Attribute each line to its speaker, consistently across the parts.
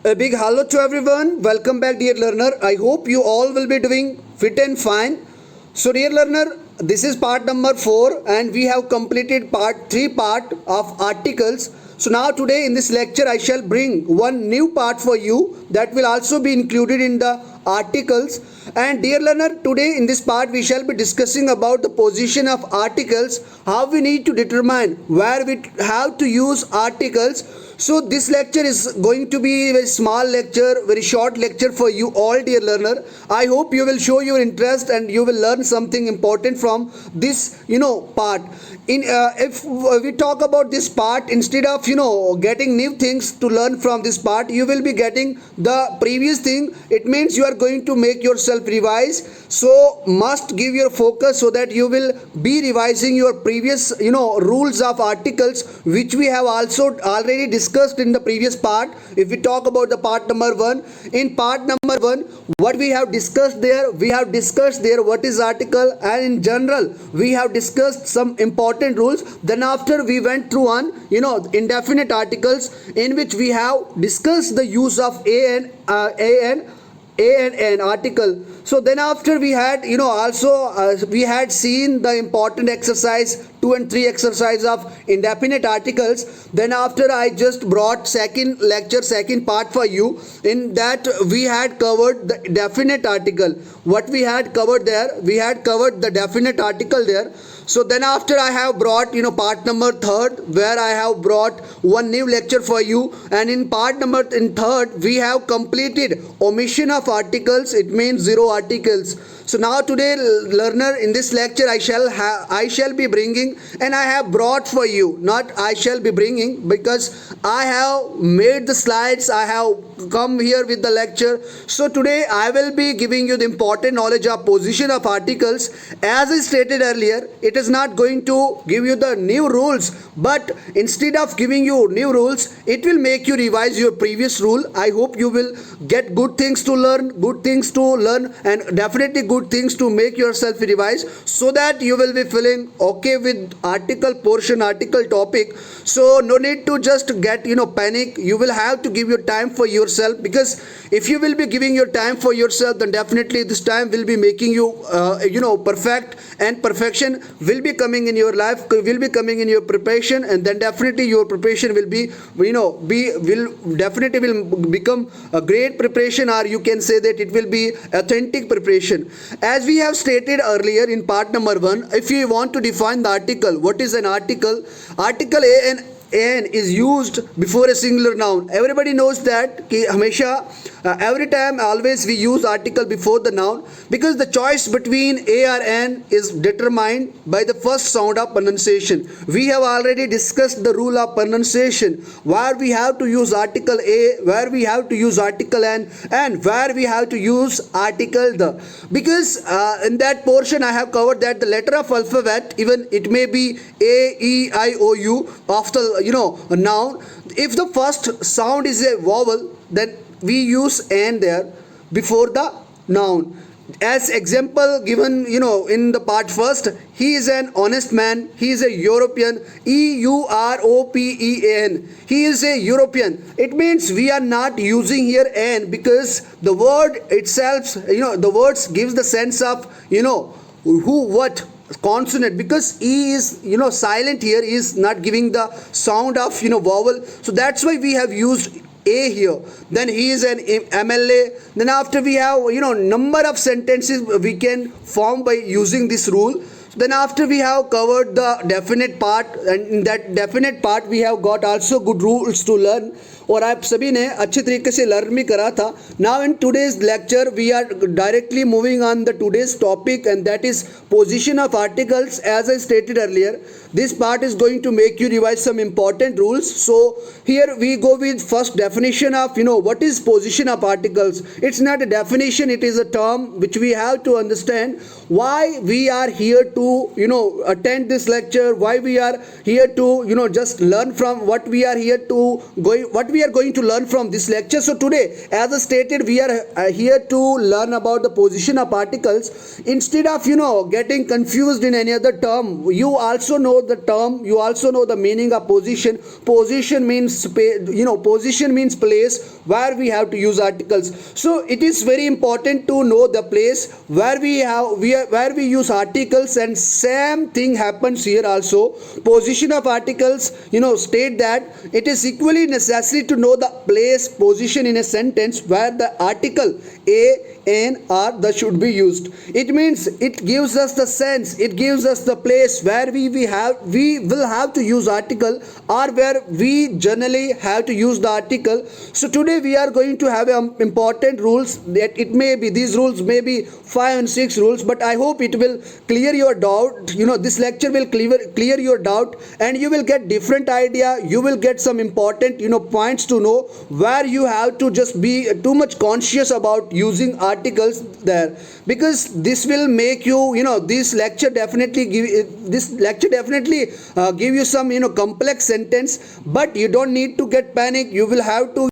Speaker 1: A big hello to everyone. Welcome back, dear learner. I hope you all will be doing fit and fine. So, dear learner, this is part number 4, and we have completed part of articles. So, now today in this lecture, I shall bring one new part for you that will also be included in the articles. And dear learner, today in this part we shall be discussing about the position of articles, how we need to determine where we have to use articles. So this lecture is going to be a very small lecture, very short lecture for you all, dear learner. I hope you will show your interest and you will learn something important from this part. In if we talk about this part, instead of getting new things to learn from this part, you will be getting the previous thing. It means you are going to make yourself revise, so must give your focus so that you will be revising your previous rules of articles, which we have also already discussed in the previous part. If we talk about the part number 1, in part number 1, what we have discussed there, what is article, and in general we have discussed some important rules. Then after we went through on indefinite articles, in which we have discussed the use of a and an article. So then after we had also we had seen the important exercise 2 and 3 exercise of indefinite articles. Then after I just brought second part for you. In that we had covered the definite article. What we had covered there, we had covered the definite article there. So then after I have brought part number 3rd, where I have brought one new lecture for you, and in part number 3rd we have completed omission of articles. It means 0 articles. So now today, learner, in this lecture I shall be bringing, and I have brought for you, not I shall be bringing, because I have made the slides, I have come here with the lecture. So today I will be giving you the important knowledge of position of articles. As I stated earlier, it is not going to give you the new rules, but instead of giving you new rules, it will make you revise your previous rule. I hope you will get good things to learn, and definitely good things to make yourself revise, so that you will be feeling okay with article portion, article topic. So no need to just get panic. You will have to give your time for yourself, because if you will be giving your time for yourself, then definitely this time will be making you perfect, and perfection will be coming in your life, will be coming in your preparation, and then definitely your preparation will be definitely will become a great preparation, or you can say that it will be authentic preparation. As we have stated earlier in part number 1, if you want to define the article, what is an article? Article an is used before a singular noun. Everybody knows that कि हमेशा every time always we use article before the noun, because the choice between a or an is determined by the first sound of pronunciation. We have already discussed the rule of pronunciation, where we have to use article a, where we have to use article an, and where we have to use article the. Because in that portion I have covered that the letter of alphabet, even it may be a, e, I, o, u of the a noun. If the first sound is a vowel, then we use an there before the noun. As example given in the part first, he is an honest man, he is a European, European, he is a European. It means we are not using here an, because the word itself, the words gives the sense of who, what consonant, because e is silent here, is not giving the sound of vowel. So that's why we have used a here. Then he is an MLA. Then after we have number of sentences we can form by using this rule. Then after we have covered the definite part, and in that definite part we have got also good rules to learn, और आप सभी ने अच्छे तरीके से learn भी करा था. Now in today's lecture we are directly moving on the today's topic, and that is position of articles. As I stated earlier, this part is going to make you revise some important rules. So here we go with first definition of what is position of articles. It's not a definition, it is a term which we have to understand why we are here to to attend this lecture, why we are here to just learn from what we are here to what we are going to learn from this lecture. So today, as I stated, we are here to learn about the position of particles. Instead of getting confused in any other term, you also know the term, you also know the meaning of position. Position means position means place where we have to use articles. So it is very important to know the place where where we use articles, and same thing happens here also. Position of articles state that it is equally necessary to know the place position in a sentence where the article a, an, or the should be used. It means it gives us the sense, it gives us the place where we will have to use article, or where we generally have to use the article. So today we are going to have important rules that it may be, these rules may be 5 and 6 rules, but I hope it will clear your doubt. This lecture will clear your doubt, and you will get different idea, you will get some important points to know where you have to just be too much conscious about using articles there, because this will make you this lecture definitely give you some complex sentence, but you don't need to get panic. You will have to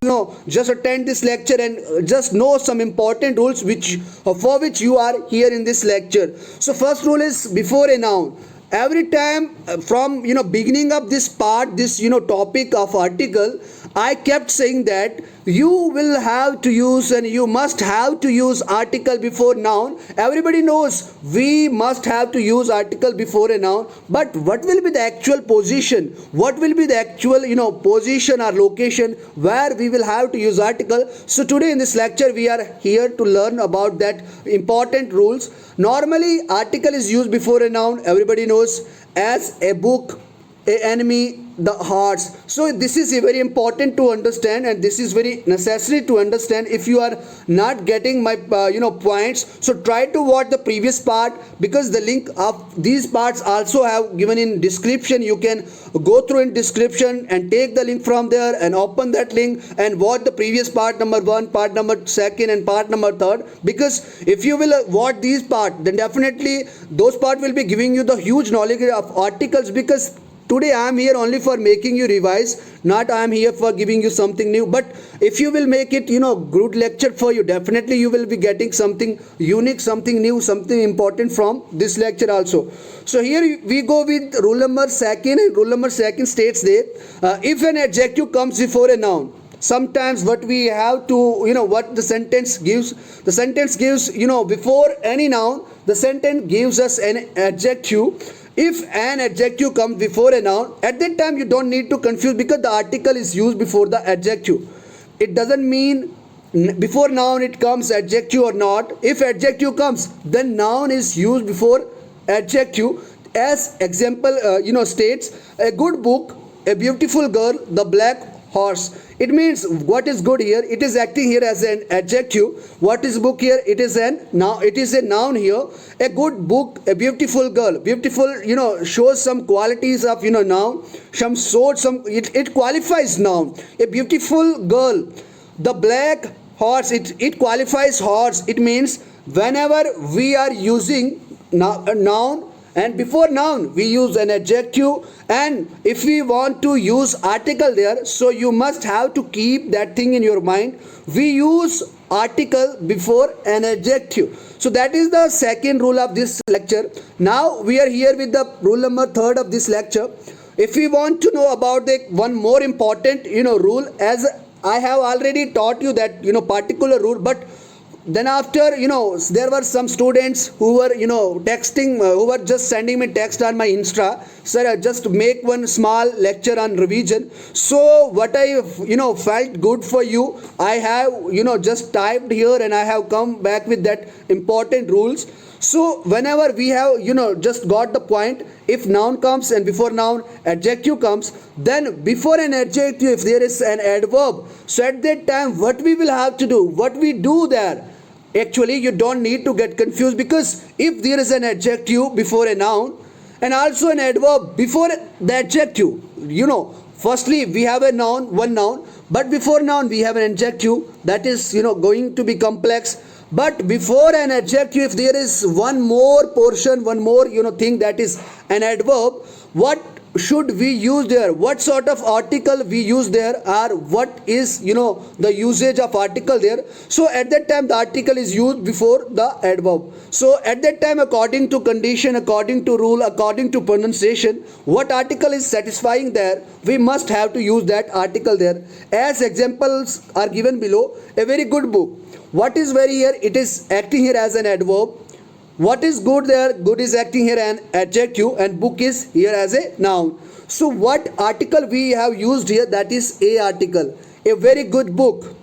Speaker 1: just attend this lecture and just know some important rules for which you are here in this lecture. So first rule is before a noun. Every time from beginning of this part, this topic of article, I kept saying that you will have to use and you must have to use article before noun. Everybody knows we must have to use article before a noun, but what will be the actual position, what will be the actual position or location where we will have to use article? So today in this lecture we are here to learn about that important rules. Normally article is used before a noun, everybody knows, as a book, a enemy, the horse. So this is very important to understand, and this is very necessary to understand. If you are not getting my points, so try to watch the previous part, because the link of these parts also have given in description. You can go through in description and take the link from there and open that link and watch the previous part number 1, part number 2, and part number 3, because if you will watch these part, then definitely those part will be giving you the huge knowledge of articles. Because today I am here only for making you revise, not I am here for giving you something new. But if you will make it good lecture for you, definitely you will be getting something unique, something new, something important from this lecture also. So here we go with rule number 2, and rule number 2 states that if an adjective comes before a noun, sometimes what we have to what the sentence gives, before any noun the sentence gives us an adjective. If an adjective comes before a noun, at that time you don't need to confuse, because the article is used before the adjective. It doesn't mean before noun it comes adjective or not. If adjective comes, then noun is used before adjective. As example states, a good book, a beautiful girl, the black horse. It means what is good here, it is acting here as an adjective. What is book here, it is a noun here. A good book, a beautiful girl. Beautiful shows some qualities of noun, it qualifies noun. A beautiful girl, the black horse, it qualifies horse. It means whenever we are using a noun, and before noun we use an adjective, and if we want to use article there, so you must have to keep that thing in your mind. We use article before an adjective. So that is the second rule of this lecture. Now we are here with the rule number 3 of this lecture. If we want to know about the one more important rule, as I have already taught you that particular rule, but then after there were some students who were texting, who were just sending me text on my Insta, sir, just make one small lecture on revision. So what I felt good for you, I have just typed here, and I have come back with that important rules. So whenever we have just got the point, if noun comes and before noun adjective comes, then before an adjective if there is an adverb, so at that time what we will have to do, what we do there, actually you don't need to get confused, because if there is an adjective before a noun and also an adverb before the adjective, firstly we have one noun, But before noun we have an adjective, that is going to be complex. But before an adjective, if there is one more portion, one more thing, that is an adverb, what should we use there? What sort of article we use there, or what is the usage of article there? So at that time the article is used before the adverb. So at that time, according to condition, according to rule, according to pronunciation, what article is satisfying there, we must have to use that article there. As examples are given below, a very good book. What is very here? It is acting here as an adverb. What is good there? Good is acting here an adjective, and book is here as a noun. So what article we have used here? That is a article. A very good book.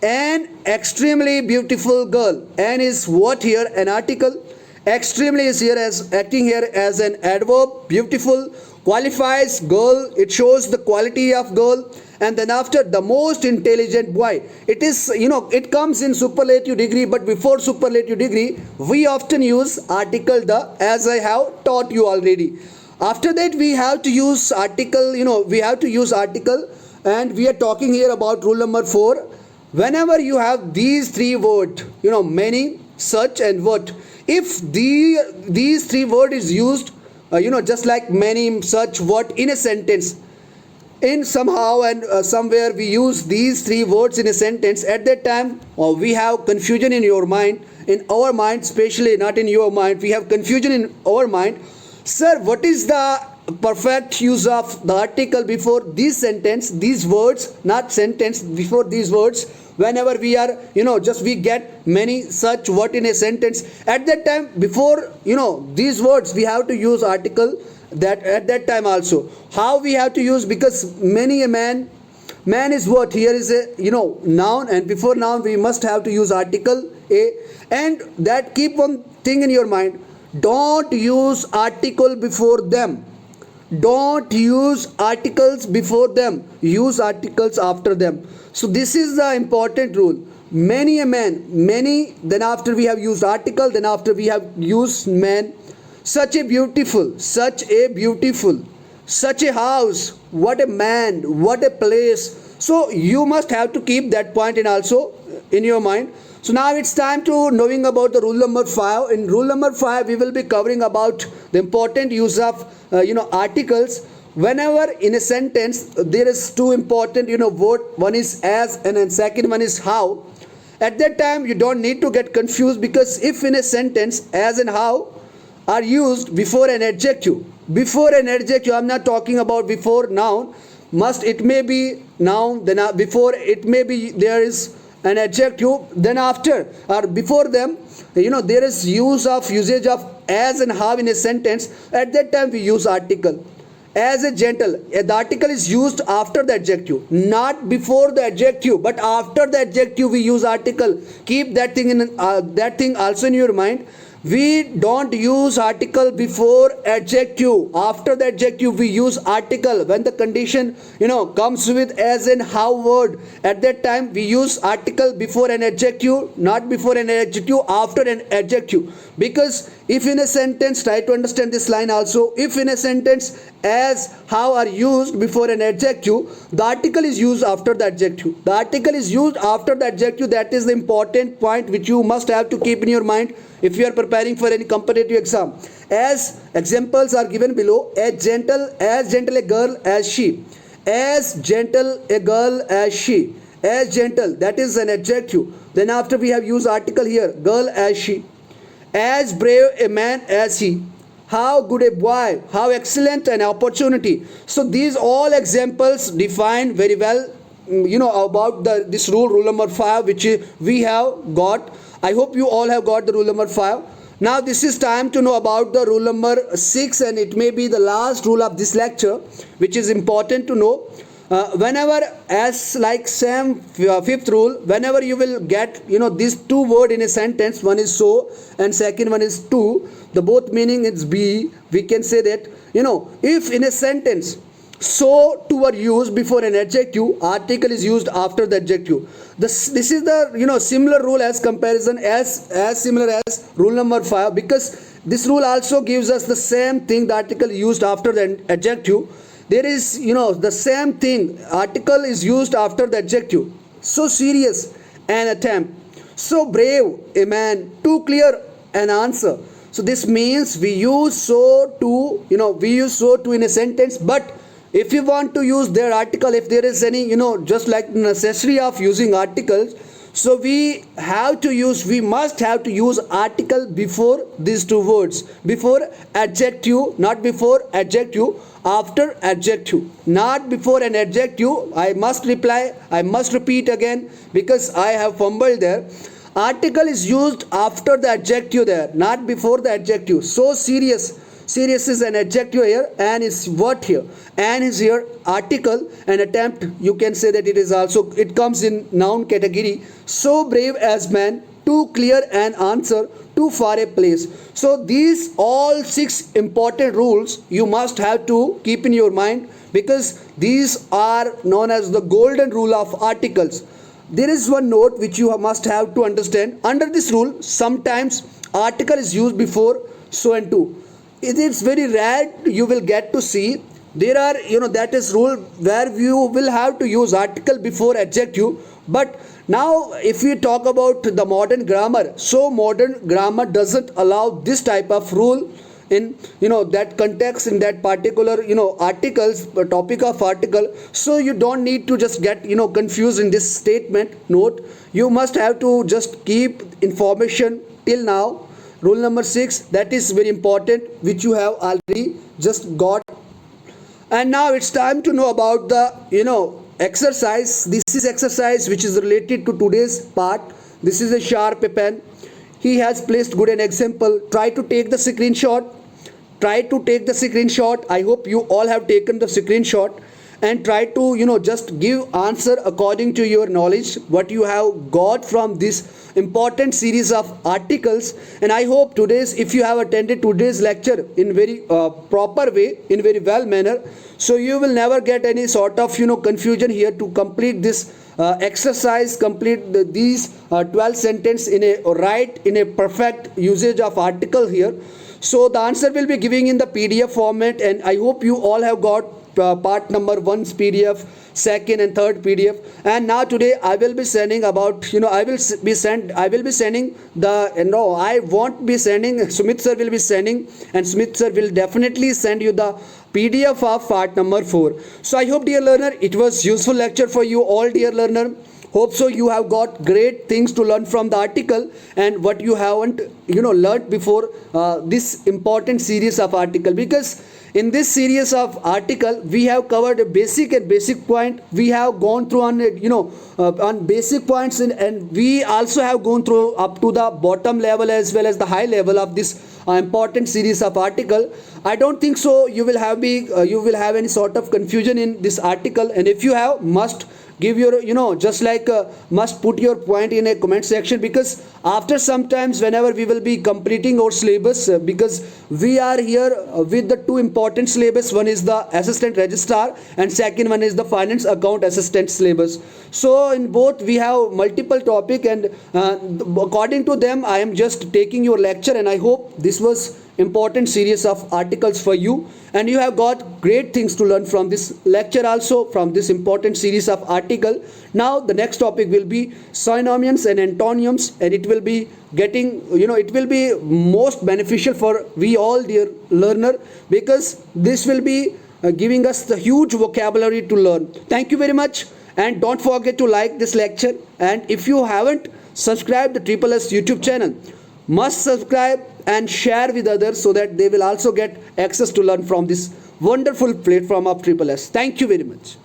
Speaker 1: An extremely beautiful girl. An is what here? An article. Extremely is here as acting here as an adverb. Beautiful qualifies girl. It shows the quality of girl. And then after, the most intelligent boy. It is it comes in superlative degree, but before superlative degree we often use article the, as I have taught you already. After that we have to use article, we have to use article, and we are talking here about rule number 4. Whenever you have these three words, many, such, and what, if these three words is used, just like many, such, what, in a sentence, in somehow and somewhere we use these three words in a sentence, at that time we have confusion in your mind, in our mind, especially not in your mind, we have confusion in our mind. Sir, what is the perfect use of the article before this sentence, these words, not sentence, before these words? Whenever we are just we get many, such, what in a sentence, at that time before these words we have to use article, that at that time also. How we have to use? Because many a man is what here is a noun, and before noun we must have to use article a. And that, keep one thing in your mind, don't use article before them. Don't use articles before them, use articles after them. So this is the important rule. Many a man, many, then after we have used article, then after we have used man. Such a beautiful, such a beautiful, such a house, what a man, what a place. So you must have to keep that point in also in your mind. So now it's time to knowing about the rule number 5. In rule number 5 we will be covering about the important use of articles. Whenever in a sentence there is two important word, one is as and then second one is how. At that time you don't need to get confused, because if in a sentence as and how are used before an adjective, I'm not talking about before noun, it may be noun, then before it may be there is an adjective, then after or before them there is usage of as and how in a sentence. At that time we use article. As a gentle, the article is used after the adjective, not before the adjective, but after the adjective we use article. Keep that thing in that thing also in your mind. We don't use article before adjective. After the adjective we use article. When the condition comes with as and how word, at that time we use article before an adjective, not before an adjective, after an adjective. Because if in a sentence, try to understand this line also, if in a sentence as, how are used before an adjective, the article is used after the adjective. The article is used after the adjective. That is the important point which you must have to keep in your mind if you are preparing for any competitive exam. As examples are given below, as gentle a girl as she. As gentle a girl as she. As gentle, that is an adjective. Then after we have used article here, girl as she. As brave a man as he. How good a boy, how excellent an opportunity. So these all examples define very well about this rule number 5, which we have got. I hope you all have got the rule number 5. Now this is time to know about the rule number 6, and it may be the last rule of this lecture, which is important to know. Whenever, as like same fifth rule, whenever you will get these two words in a sentence, one is so and second one is to, the both meaning is be, we can say that if in a sentence so to are used before an adjective, article is used after the adjective. This is the similar rule as comparison as similar as rule number 5, because this rule also gives us the same thing, the article used after the adjective. there is, the same thing. Article is used after the adjective. So serious an attempt. So brave a man. Too clear an answer. So this means we use so to, we use so to in a sentence, but if you want to use their article, if there is any, just like necessity of using articles, so we must have to use article before these two words, before adjective, not before adjective, after adjective, not before an adjective. I must repeat again, because I have fumbled there. Article is used after the adjective there, not before the adjective. So serious is an adjective here, and is what here? And is here article, and attempt, you can say that it comes in noun category. So brave as man, too clear an answer, too far a place. So these all 6 important rules you must have to keep in your mind, because these are known as the golden rule of articles. There is one note which you must have to understand. Under this rule, sometimes article is used before so and to. It is very rare you will get to see. There are, that is rule where you will have to use article before adjective. But now if we talk about the modern grammar, so modern grammar doesn't allow this type of rule in, that context, in that particular, articles, topic of article. So you don't need to just get, confused in this statement note. You must have to just keep information till now. Rule number 6, that is very important, which you have already just got. And now it's time to know about the, exercise. This is exercise which is related to today's part. This is a sharp pen. He has placed good an example. Try to take the screenshot. I hope you all have taken the screenshot, and try to, just give answer according to your knowledge, what you have got from this important series of articles. And I hope if you have attended today's lecture in very proper way, in very well manner, so you will never get any sort of, confusion here to complete this exercise, complete these 12 sentences in a perfect usage of article here. So the answer will be giving in the PDF format, and I hope you all have got part number 1's PDF, second and third PDF. And now today I will be sending about, I will be sending I won't be sending, Sumit sir will be sending, and Sumit sir will definitely send you the PDF of part number 4. So I hope, dear learner, it was useful lecture for you all, dear learner. Hope so you have got great things to learn from the article, and what you haven't learned before this important series of article. Because in this series of article we have covered a basic point. We have gone through on basic points, and we also have gone through up to the bottom level as well as the high level of this important series of article. I don't think so you will have any sort of confusion in this article, and if you have, must give your must put your point in a comment section, because after sometimes whenever we will be completing our syllabus, because we are here with the 2 important syllabus. One is the assistant registrar, and second one is the finance account assistant syllabus. So in both we have multiple topic, and according to them I am just taking your lecture, and I hope this was important series of articles for you, and you have got great things to learn from this lecture, also from this important series of article. Now the next topic will be synonyms and antonyms, and it will be it will be most beneficial for we all, dear learner, because this will be giving us the huge vocabulary to learn. Thank you very much, and don't forget to like this lecture, and if you haven't subscribed the Triple S YouTube channel, must subscribe and share with others, so that they will also get access to learn from this wonderful platform of Triple S. Thank you very much.